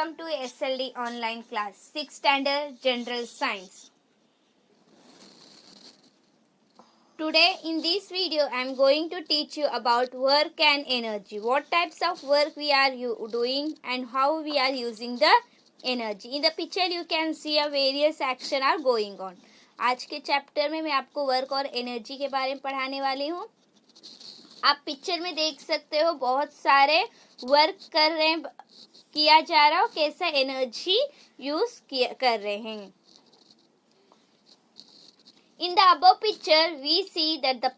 Welcome to SLD online class, 6th standard general science. Today in this video I am going to teach you about work and energy. What types of work we are doing and how we are using the energy. In the picture you can see a various action are going on. आज के chapter में मैं आपको work और energy के बारे में पढ़ाने वाली हूँ. आप पिक्चर में देख सकते हो बहुत सारे वर्क कर रहे हैं, किया जा रहा हो, कैसा एनर्जी यूज कर रहे हैं. In the above picture, we see that the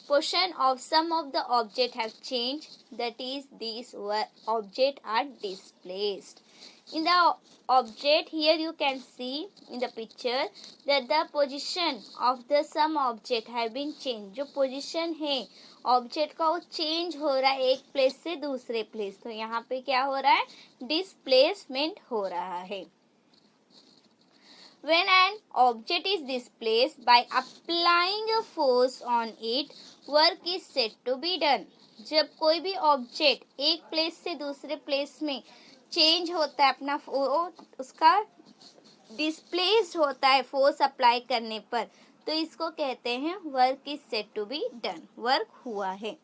portion of some of the object have changed. That is, these object are displaced. In the object, here you can see in the picture that the position of the some object have been changed. जो position है object का वो change हो रहा है एक place से दूसरे प्लेस. तो यहाँ पे क्या हो रहा है, डिस्प्लेसमेंट हो रहा है. When an object is displaced by applying a force on it, work is said to be done. जब कोई भी ऑब्जेक्ट एक प्लेस से दूसरे प्लेस में चेंज होता है, अपना उसका डिस्प्लेस्ड होता है फोर्स अप्लाई करने पर, तो इसको कहते हैं work is said to be done. Work हुआ है.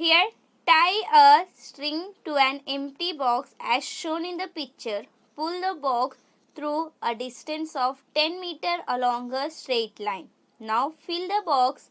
Here, tie a string to an empty box as shown in the picture. Pull the box through a distance of 10 meters along a straight line. Now fill the box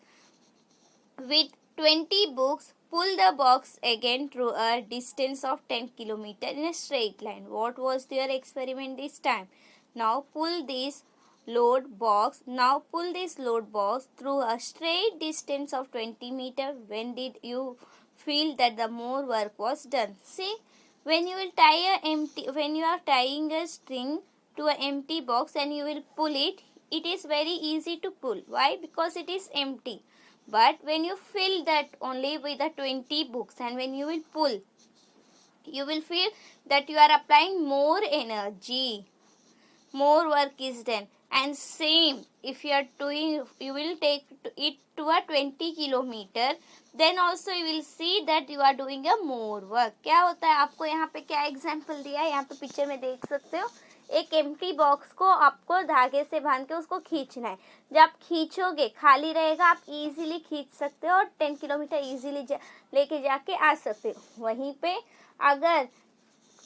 with 20 books. Pull the box again through a distance of 10 kilometers in a straight line. What was their experiment this time? Now pull this load box. Now pull this load box through a straight distance of 20 meters. When did you feel that the more work was done? See, when you are tying a string to an empty box and you will pull it, it is very easy to pull. Why? Because it is empty. But when you fill that only with the 20 books and when you will pull, you will feel that you are applying more energy, more work is done. And same, if you are doing, you will take it to a 20 kilometer, then also you will see that you are doing a more work. क्या होता है, आपको यहाँ पे क्या example दिया है, यहाँ पे पिक्चर में देख सकते हो. एक एम्प्टी बॉक्स को आपको धागे से बांध के उसको खींचना है. जब आप खींचोगे, खाली रहेगा, आप इजीली खींच सकते हो और 10 किलोमीटर इजीली लेके जाके आ सकते हो. वहीं पे अगर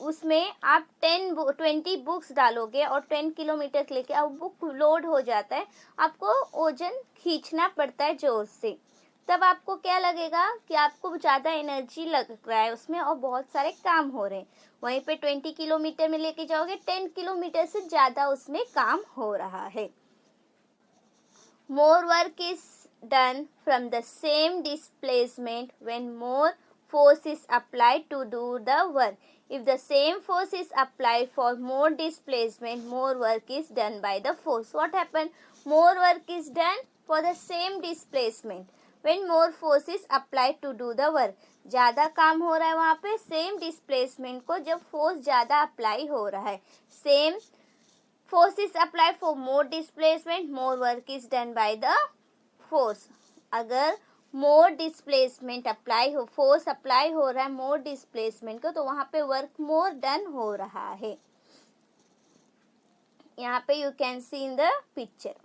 उसमें आप 20 बुक्स डालोगे और 10 किलोमीटर लेके अब बुक लोड हो जाता है, आपको वजन खींचना पड़ता है जोर से. तब आपको क्या लगेगा कि आपको ज़्यादा एनर्जी लग रहा है उसमें और बहुत सारे काम हो रहे हैं. वहीं पे 20 किलोमीटर में लेके जाओगे, 10 किलोमीटर से ज़्यादा उसमें काम हो रहा है. More work is done from the same displacement when more force is applied to do the work. If the same force is applied for more displacement, more work is done by the force. What happened? More work is done for the same displacement when more force is applied to do the work. ज़्यादा काम हो रहा है वहाँ पे same displacement को, जब force ज़्यादा अप्लाई हो रहा है. Same force is applied for more displacement, more work is done by the force. अगर more displacement अप्लाई हो, फोर्स अप्लाई हो रहा है more displacement को, तो वहाँ पे work more done हो रहा है. यहाँ पे you can see in the picture.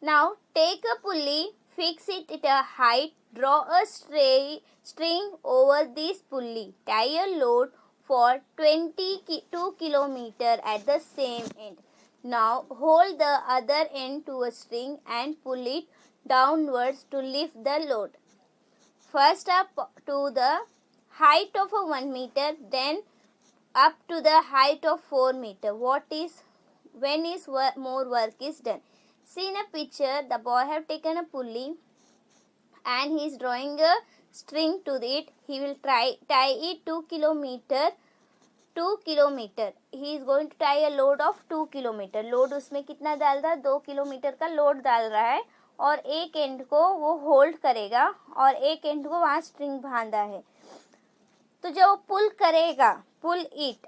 Now take a pulley, fix it at a height, draw a string over this pulley, tie a load for 22 kilometers at the same end. Now hold the other end to a string and pull it downwards to lift the load. First up to the height of 1 meter, then up to the height of 4 meters. When is more work is done? See in a picture, the boy have taken a pulley and he is drawing a string to it. He will tie it 2 kilometer. He is going to tie a load of 2 kilometer. Load उसमें कितना डाल रहा है, 2 kilometre का load डाल रहा है और एक एंड को वो होल्ड करेगा और एक एंड को वहाँ स्ट्रिंग बांधा है. तो जब वो पुल करेगा, पुल इट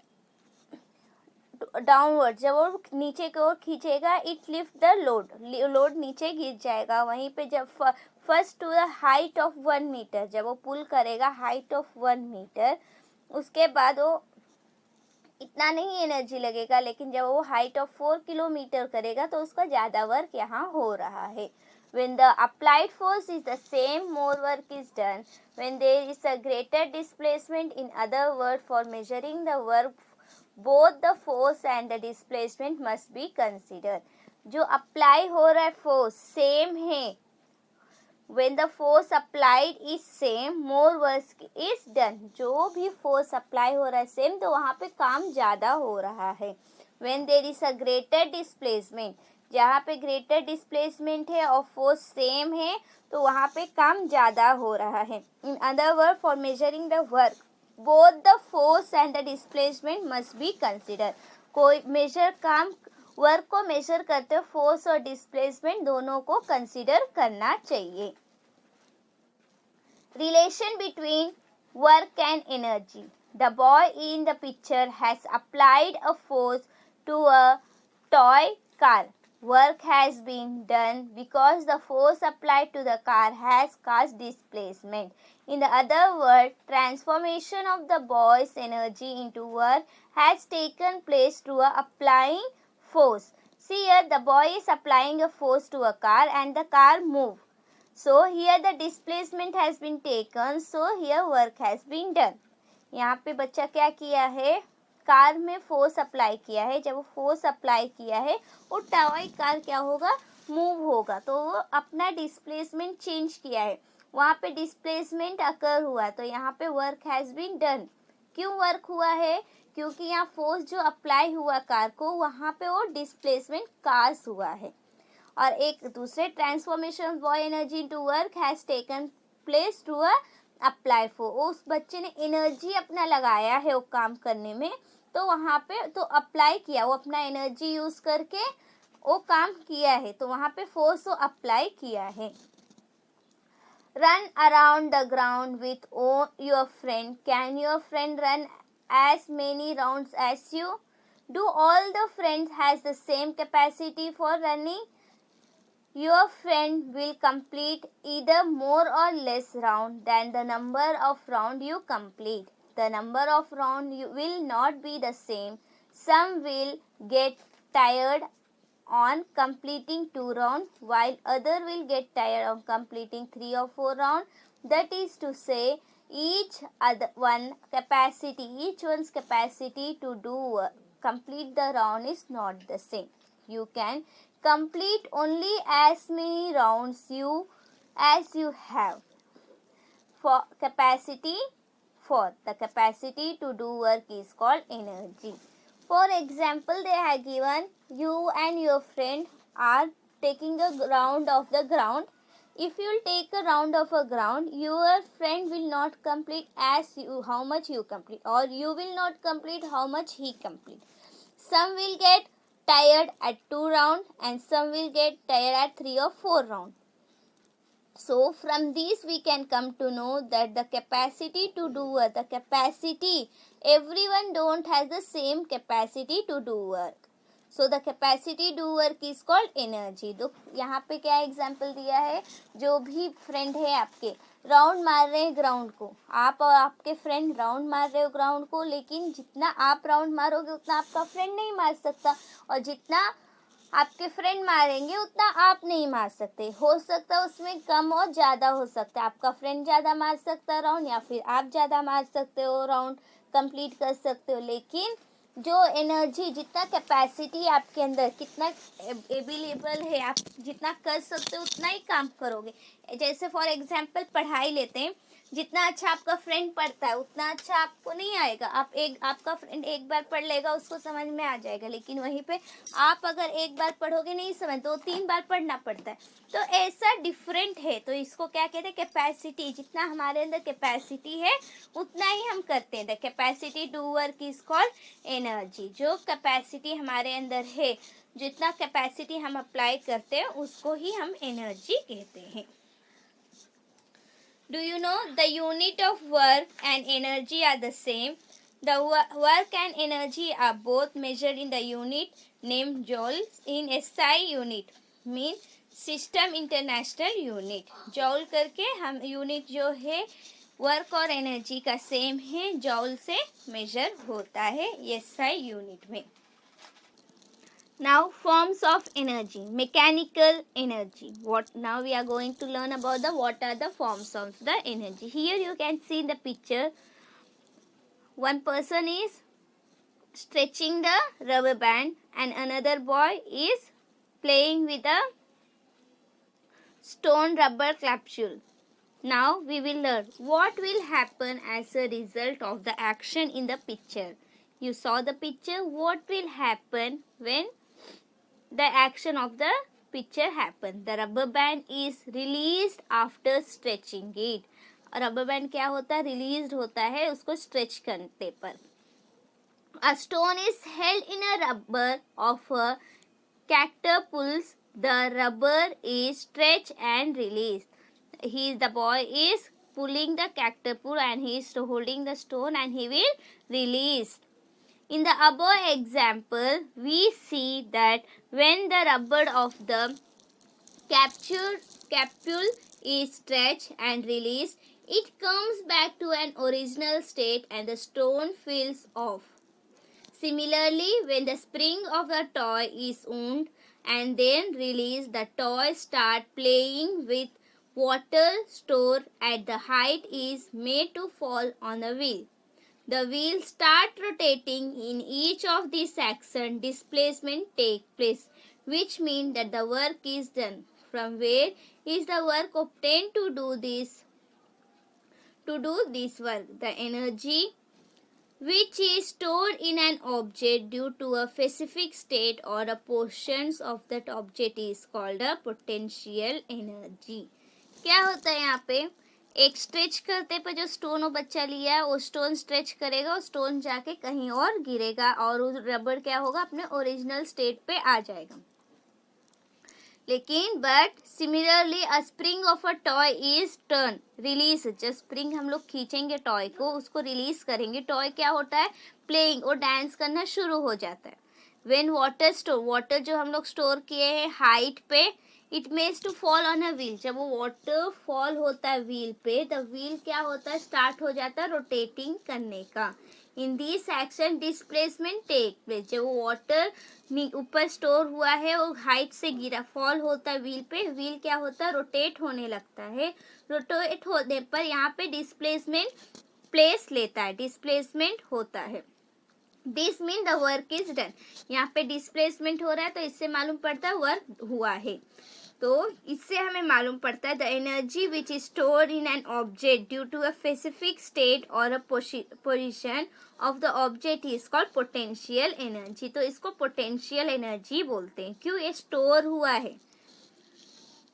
डाउनवर्ड, जब वो नीचे की ओर खींचेगा, इट लिफ्ट द लोड नीचे गिर जाएगा। वहीं पे जब first to the height of 1 metre, जब वो पुल करेगा हाइट ऑफ 1 मीटर, उसके बाद वो इतना नहीं एनर्जी लगेगा, लेकिन जब वो हाइट ऑफ 4 किलोमीटर करेगा तो उसका ज़्यादा वर्क यहाँ हो रहा है। When the applied force is the same, more work is done. When there is a greater displacement, in other words, for measuring the work, both the force and the displacement must be considered. जो apply हो रहा है force same है, when the force applied is same, more work is done. जो भी force apply हो रहा है सेम, तो वहाँ पे काम ज़्यादा हो रहा है. When there is a greater displacement, जहाँ पे ग्रेटर डिस्प्लेसमेंट है और फोर्स सेम है, तो वहाँ पे काम ज़्यादा हो रहा है. In other word, for measuring the work, both the force and the displacement must be consider. कोई मेजर काम वर्क को मेजर करते हुए फोर्स और डिस्प्लेसमेंट दोनों को कंसिडर करना चाहिए. Relation between work and energy. The boy in the picture has applied a force to a toy car. Work has been done because the force applied to the car has caused displacement. In the other word, transformation of the boy's energy into work has taken place through applying force. See here, the boy is applying a force to a car and the car move. So here the displacement has been taken. So here work has been done. यहाँ पे बच्चा क्या किया है, car में force apply किया है. जब वो फोर्स अप्लाई किया है, वो टॉय कार क्या होगा, मूव होगा. तो वो अपना डिस्प्लेसमेंट चेंज किया है, वहाँ पे डिस्प्लेसमेंट अकर हुआ, तो यहाँ पे वर्क हैज़ बीन डन. क्यों वर्क हुआ है, क्योंकि यहाँ फोर्स जो अप्लाई हुआ कार को, वहाँ पे वो डिस्प्लेसमेंट काज हुआ है. और एक दूसरे transformation of boy energy into work has taken place to apply for. उस बच्चे ने एनर्जी अपना लगाया है वो काम करने में, तो वहाँ पे तो अप्लाई किया, वो अपना एनर्जी यूज करके वो काम किया है, तो वहाँ पे फोर्स वो अप्लाई किया है. Run around the ground with your friend. Can your friend run as many rounds as you? Do all the friends has the same capacity for running? Your friend will complete either more or less round than the number of round you complete. The number of round will not be the same. Some will get tired on completing 2 round, while other will get tired on completing 3 or 4 round. That is to say, each one's capacity to complete the round is not the same. You can complete only as many rounds as you have. For the capacity to do work is called energy. For example, they have given you and your friend are taking a round of the ground. If you will take a round of a ground, your friend will not complete how much you complete, or you will not complete how much he complete. Some will get tired at 2 round and some will get tired at 3 or 4 round. So from these we can come to know that the capacity to do work, everyone don't have the same capacity to do work. So the capacity to work is called energy. तो यहाँ पे क्या example दिया है, जो भी friend है आपके राउंड मार रहे हैं ग्राउंड को, आप और आपके फ्रेंड राउंड मार रहे हो ग्राउंड को, लेकिन जितना आप राउंड मारोगे उतना आपका फ्रेंड नहीं मार सकता, और जितना आपके फ्रेंड मारेंगे उतना आप नहीं मार सकते. हो सकता है उसमें कम और ज़्यादा हो सकता है, आपका फ्रेंड ज़्यादा मार सकता है राउंड, या फिर आप ज़्यादा मार सकते हो राउंड, कंप्लीट कर सकते हो. लेकिन जो एनर्जी, जितना कैपेसिटी आपके अंदर, कितना अवेलेबल है, आप जितना कर सकते हो उतना ही काम करोगे. जैसे फॉर एग्जांपल पढ़ाई लेते हैं, जितना अच्छा आपका फ्रेंड पढ़ता है उतना अच्छा आपको नहीं आएगा. आपका फ्रेंड एक बार पढ़ लेगा, उसको समझ में आ जाएगा, लेकिन वहीं पे आप अगर एक बार पढ़ोगे नहीं समझ, 2-3 बार पढ़ना पड़ता है. तो ऐसा डिफरेंट है. तो इसको क्या कहते हैं, कैपेसिटी. जितना हमारे अंदर कैपेसिटी है उतना ही हम करते हैं. The capacity to work is called energy. जो कैपेसिटी हमारे अंदर है, जितना कैपेसिटी हम अप्लाई करते हैं उसको ही हम एनर्जी कहते हैं. Do you know the unit of work and energy are the same? The work and energy are both measured in the unit named joules in SI unit, mean system international unit. जॉल करके हम unit जो है work और energy का same है, जॉल से major होता है एसआई यूनिट में. Now forms of energy. Mechanical energy. Now we are going to learn about what are the forms of the energy. Here you can see in the picture, one person is stretching the rubber band and another boy is playing with a stone rubber capsule. Now we will learn what will happen as a result of the action in the picture. You saw the picture. What will happen when the action of the picture happen? The rubber band is released after stretching it. Rubber band क्या होता है? Release होता है उसको stretch करने पर. A stone is held in a rubber of a cactus pulls. The rubber is stretched and released. The boy is pulling the cactus pull and he is holding the stone and he will release. In the above example, we see that when the rubber of the capsule is stretched and released, it comes back to an original state and the stone falls off. Similarly, when the spring of the toy is wound and then released, the toy starts playing with water stored at the height is made to fall on the wheel. The wheel start rotating. In each of these actions, displacement take place, which means that the work is done. From where is the work obtained to do this work? The energy which is stored in an object due to a specific state or a portions of that object is called a potential energy. क्या होता है यहाँ पे? एक stretch करते पे जो stone वो बच्चा लिया है वो स्टोन स्ट्रेच करेगा, वो स्टोन जाके कहीं और गिरेगा और वो रबर क्या होगा? अपने ओरिजिनल स्टेट पे आ जाएगा. लेकिन but similarly a spring of a toy is turn release. जब स्प्रिंग हम लोग खींचेंगे टॉय को, उसको रिलीज करेंगे, टॉय क्या होता है? प्लेइंग, वो डांस करना शुरू हो जाता है. व्हेन वाटर जो हम लोग स्टोर किए हैं हाइट पे, it makes to fall on a wheel. जब वो वाटर फॉल होता है व्हील पे, द व्हील क्या होता है? स्टार्ट हो जाता है रोटेटिंग करने का. In this action displacement take place. जब वो वाटर ऊपर स्टोर हुआ है वो हाइट से गिरा, फॉल होता है व्हील पे, व्हील क्या होता है? रोटेट होने लगता है. रोटेट होने पर यहाँ पे डिस्प्लेसमेंट प्लेस लेता है, डिस्प्लेसमेंट होता है. This mean the work is done. यहाँ पे डिस्प्लेसमेंट हो रहा है तो इससे मालूम पड़ता है वर्क हुआ है. तो इससे हमें मालूम पड़ता है the energy which is stored in an object due to a specific state और a position of the object is called potential energy. तो इसको पोटेंशियल एनर्जी बोलते हैं. क्यों? ये स्टोर हुआ है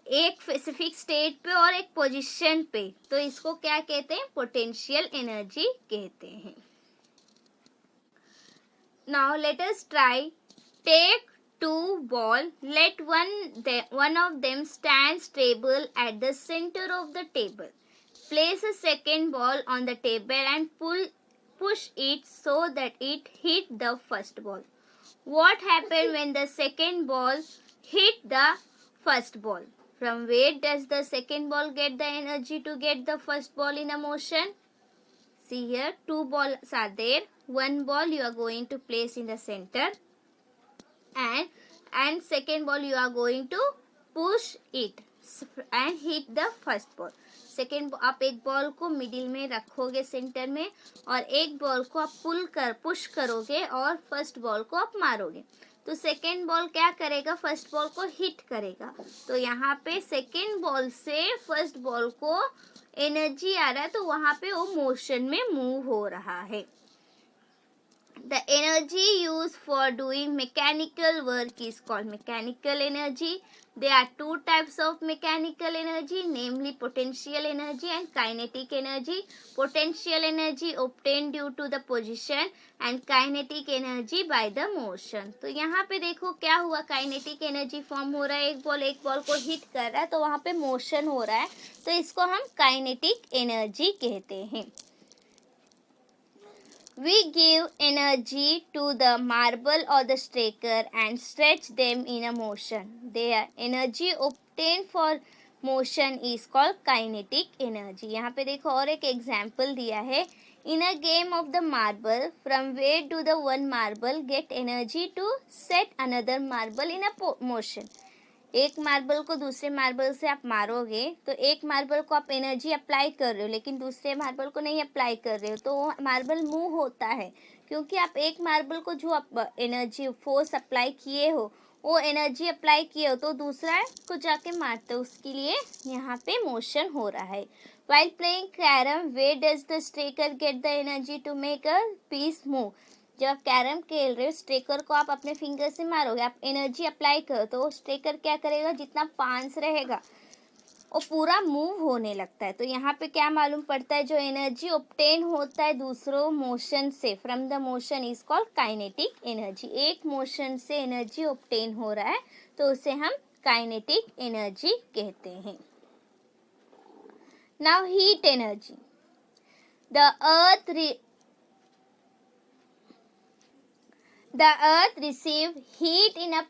एक स्पेसिफिक स्टेट पे और एक पोजीशन पे, तो इसको क्या कहते हैं? पोटेंशियल एनर्जी कहते हैं. Now let us try. Take two balls. Let one of them stand stable at the center of the table. Place a second ball on the table and push it so that it hit the first ball. What happened when the second ball hit the first ball? From where does the second ball get the energy to get the first ball in a motion? See here, two balls are there. One ball you are going to place in the center and second ball you are going to push it and hit the first ball. Second आप एक ball को middle में रखोगे centre में और एक ball को आप पुश करोगे और फर्स्ट बॉल को आप मारोगे. तो सेकेंड बॉल क्या करेगा? फर्स्ट बॉल को हिट करेगा. तो यहाँ पे सेकेंड बॉल से फर्स्ट बॉल को एनर्जी आ रहा है तो वहां पे वो मोशन में मूव हो रहा है. The energy used for doing mechanical work is called mechanical energy. There are two types of mechanical energy, namely potential energy and kinetic energy. Potential energy obtained due to the position and kinetic energy by the motion. तो यहाँ पे देखो क्या हुआ? Kinetic energy form हो रहा है. एक बॉल को हिट कर रहा है तो वहाँ पे मोशन हो रहा है, तो इसको हम काइनेटिक एनर्जी कहते हैं. We give energy to the marble or the straker and stretch them in a motion. Their energy obtained for motion is called kinetic energy. यहाँ पे देखो और एक एग्जाम्पल दिया है. In a game of the marble, from where do the one marble get energy to set another marble in a motion? एक marble को दूसरे मार्बल से आप मारोगे तो एक मार्बल को आप एनर्जी अप्लाई कर रहे हो लेकिन दूसरे मार्बल को नहीं अप्लाई कर रहे हो तो वो मार्बल मूव होता है क्योंकि आप एक मार्बल को जो आप एनर्जी फोर्स अप्लाई किए हो वो एनर्जी अप्लाई किए हो तो दूसरा को जाके मारते हो उसके लिए यहाँ पे मोशन हो रहा है. While playing carom, where does the striker get the energy to make a piece move? जब आप कैरम खेल रहे हो स्ट्रेकर को आप अपने फिंगर से मारोगे, आप एनर्जी अप्लाई करो तो स्ट्रेकर क्या करेगा, जितना पांच रहेगा वो पूरा मूव होने लगता है. तो यहाँ पे क्या मालूम पड़ता है, जो एनर्जी ऑब्टेन होता है दूसरों मोशन से from the motion is called kinetic energy. एक मोशन से एनर्जी ऑब्टेन हो रहा है तो उसे हम काइनेटिक एनर्जी कहते हैं. Now heat energy. The earth receives heat in a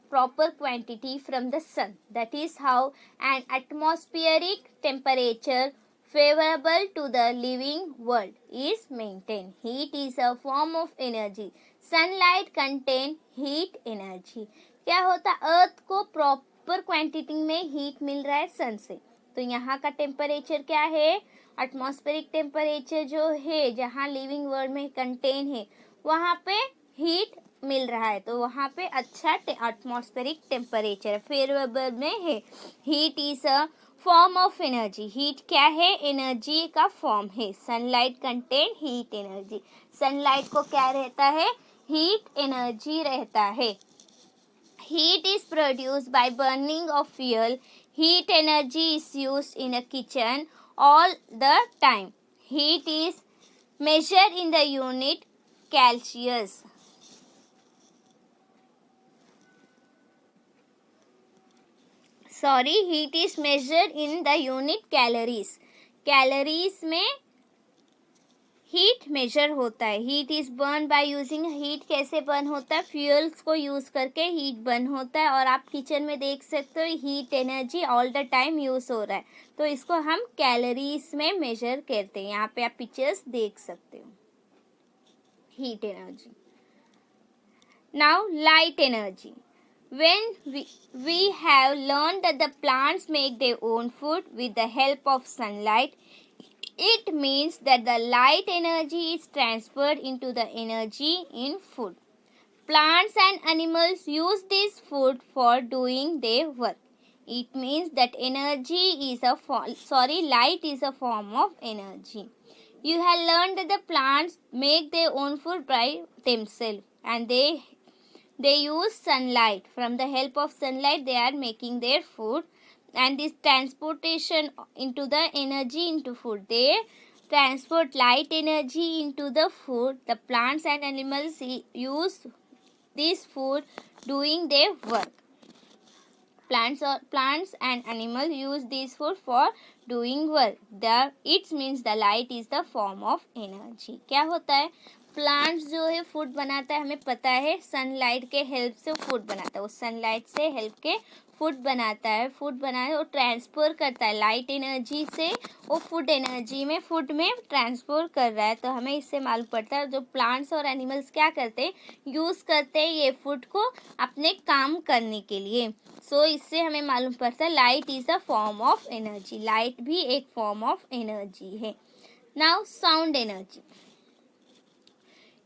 proper quantity from the sun. That is how an atmospheric temperature favorable to the living world is maintained. Heat is a form of energy. Sunlight contain heat energy. क्या होता, अर्थ को proper quantity में heat मिल रहा है सन से. तो यहाँ का टेम्परेचर क्या है, एटमॉस्फेरिक टेम्परेचर जो है जहाँ लिविंग वर्ल्ड में कंटेन है वहाँ पे हीट मिल रहा है तो वहाँ पे अच्छा एटमॉस्फेरिक टेम्परेचर फेवरेबल में है. Heat is a form of energy. Heat क्या है, एनर्जी का फॉर्म है. Sunlight contain heat energy. Sunlight को क्या रहता है, हीट एनर्जी रहता है. Heat is produced by burning of fuel. Heat energy is used in a kitchen all the time. Heat is measured in the unit Celsius. Heat is measured in the unit calories. Calories में heat major होता है. Heat is burn by using. Heat कैसे burn होता है, fuels को use करके heat burn होता है. और आप किचन में देख सकते हो heat energy all the time use हो रहा है तो इसको हम कैलोरीज में मेजर करते हैं. यहाँ पे आप पिक्चर्स देख सकते हो. Heat energy. Now light energy. When we have learned that the plants make their own food with the help of sunlight, it means that the light energy is transferred into the energy in food. Plants and animals use this food for doing their work. It means that light is a form of energy. You have learned that the plants make their own food by themselves and they use sunlight. From the help of sunlight they are making their food. And this transportation into the energy into food, they transport light energy into the food. The plants and animals use this food doing their work. Plants and animals use this food for doing work. It means the light is the form of energy. क्या होता है, plants जो है food बनाता है, हमें पता है सनलाइट के हेल्प से फूड बनाता है. वो सनलाइट से हेल्प के फूड बनाता है. फूड बनाए वो ट्रांसफर करता है लाइट एनर्जी से, वो फूड एनर्जी में फूड में ट्रांसफर कर रहा है. तो हमें इससे मालूम पड़ता है जो प्लांट्स और एनिमल्स क्या करते हैं, यूज़ करते हैं ये फूड को अपने काम करने के लिए. सो इससे हमें मालूम पड़ता है light is a form of energy. Light भी एक फॉर्म ऑफ एनर्जी है. Now sound energy.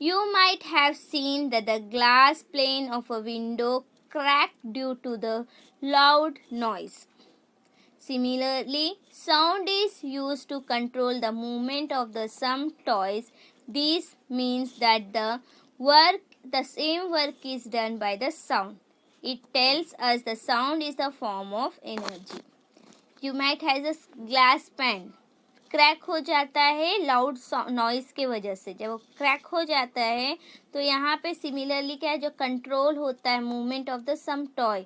You might have seen that the glass pane of a window cracked due to the loud noise. Similarly, sound is used to control the movement of some toys. This means that the same work is done by the sound. It tells us the sound is a form of energy. You might have a glass pane. Crack हो जाता है loud noise के वजह से. जब वो crack हो जाता है तो यहाँ पे सिमिलरली क्या है, जो कंट्रोल होता है movement of the some toy,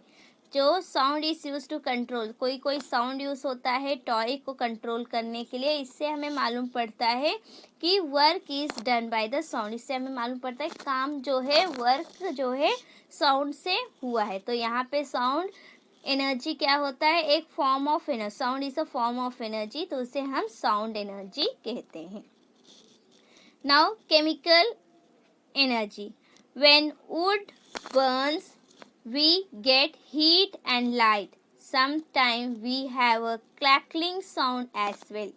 जो sound is use to control, कोई कोई साउंड यूज होता है टॉय को कंट्रोल करने के लिए। इससे हमें मालूम पड़ता है कि work is done by the sound. इससे हमें मालूम पड़ता है काम जो है, वर्क जो है साउंड से हुआ है। तो यहाँ पे साउंड एनर्जी क्या होता है, एक form of energy. Sound is a form of energy, तो उसे हम साउंड एनर्जी कहते हैं। Now chemical energy, when would Burns we get heat and light. Sometimes we have a crackling sound as well.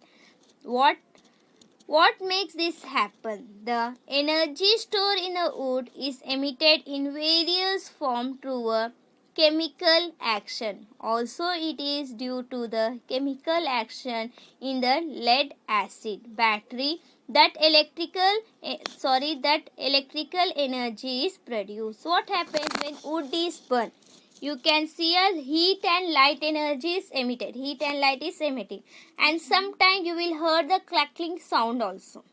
What makes this happen? The energy stored in a wood is emitted in various forms through a chemical action. Also, it is due to the chemical action in the lead acid battery that electrical energy is produced. What happens when wood is burned? You can see a heat and light energy is emitted. Heat and light is emitting, and sometimes you will hear the crackling sound also.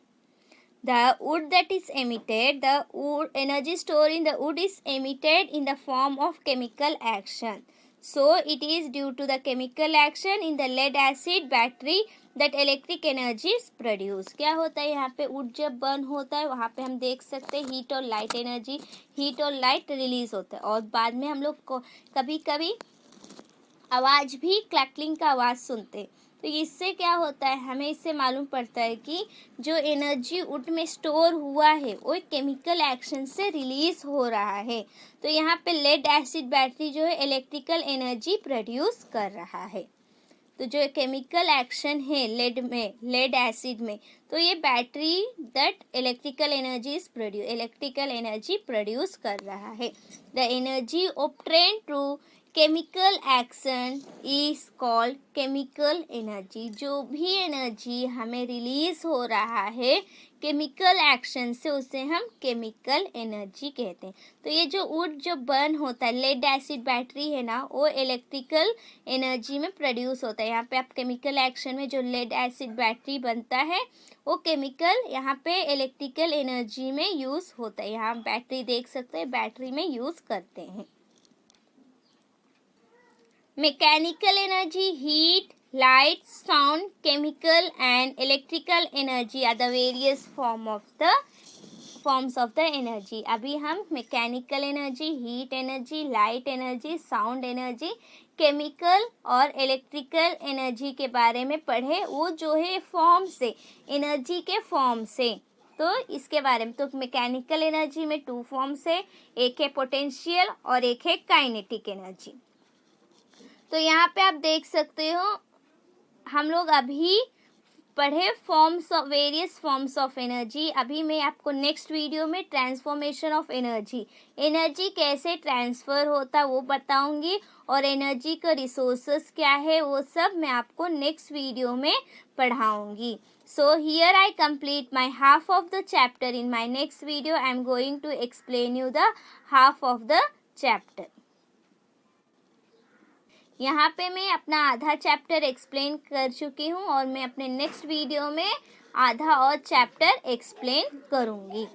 The wood that is emitted, the wood energy stored in the wood is emitted in the form of chemical action. So it is due to the chemical action in the lead acid battery that electric energy is produced. क्या होता है यहाँ पे, would जब burn होता है वहाँ पे हम देख सकते हैं हीट और लाइट एनर्जी, हीट और लाइट रिलीज होता है, और बाद में हम लोग को कभी कभी आवाज़ भी क्लैकलिंग का आवाज़ सुनते हैं। तो इससे क्या होता है, हमें इससे मालूम पड़ता है कि जो एनर्जी वुड में स्टोर हुआ है वो एक केमिकल एक्शन से रिलीज हो रहा है। तो यहाँ पे लेड एसिड बैटरी जो है इलेक्ट्रिकल एनर्जी प्रोड्यूस कर रहा है। तो जो केमिकल एक्शन है लेड एसिड में, तो ये battery that electrical energy produce कर रहा है। The energy obtained through chemical action is called chemical energy. जो भी एनर्जी हमें रिलीज हो रहा है केमिकल एक्शन से, उसे हम केमिकल एनर्जी कहते हैं। तो ये जो वुड जो बर्न होता है, लेड एसिड बैटरी है ना, वो इलेक्ट्रिकल एनर्जी में प्रोड्यूस होता है। यहाँ पे आप केमिकल एक्शन में जो लेड एसिड बैटरी बनता है वो केमिकल यहाँ पे इलेक्ट्रिकल एनर्जी में यूज होता है। यहाँ बैटरी देख सकते हैं, बैटरी में यूज करते हैं। Mechanical energy, heat, light, sound, chemical and electrical energy are the various forms of the energy. अभी हम mechanical energy, heat energy, light energy, sound energy, chemical और electrical energy के बारे में पढ़े। वो जो है फॉर्म से, एनर्जी के फॉर्म से, तो इसके बारे में। तो मैकेनिकल एनर्जी में 2 फॉर्म्स है, एक है पोटेंशियल और एक है काइनेटिक एनर्जी। तो यहाँ पे आप देख सकते हो हम लोग अभी पढ़े वेरियस फॉर्म्स ऑफ एनर्जी। अभी मैं आपको नेक्स्ट वीडियो में ट्रांसफॉर्मेशन ऑफ एनर्जी कैसे ट्रांसफ़र होता वो बताऊंगी, और एनर्जी का रिसोर्सेस क्या है वो सब मैं आपको नेक्स्ट वीडियो में पढ़ाऊंगी। So here I complete my half of the chapter. In my next video I am going to explain you the half of the chapter. यहाँ पे मैं अपना आधा चैप्टर एक्सप्लेन कर चुकी हूँ, और मैं अपने नेक्स्ट वीडियो में आधा और चैप्टर एक्सप्लेन करूँगी।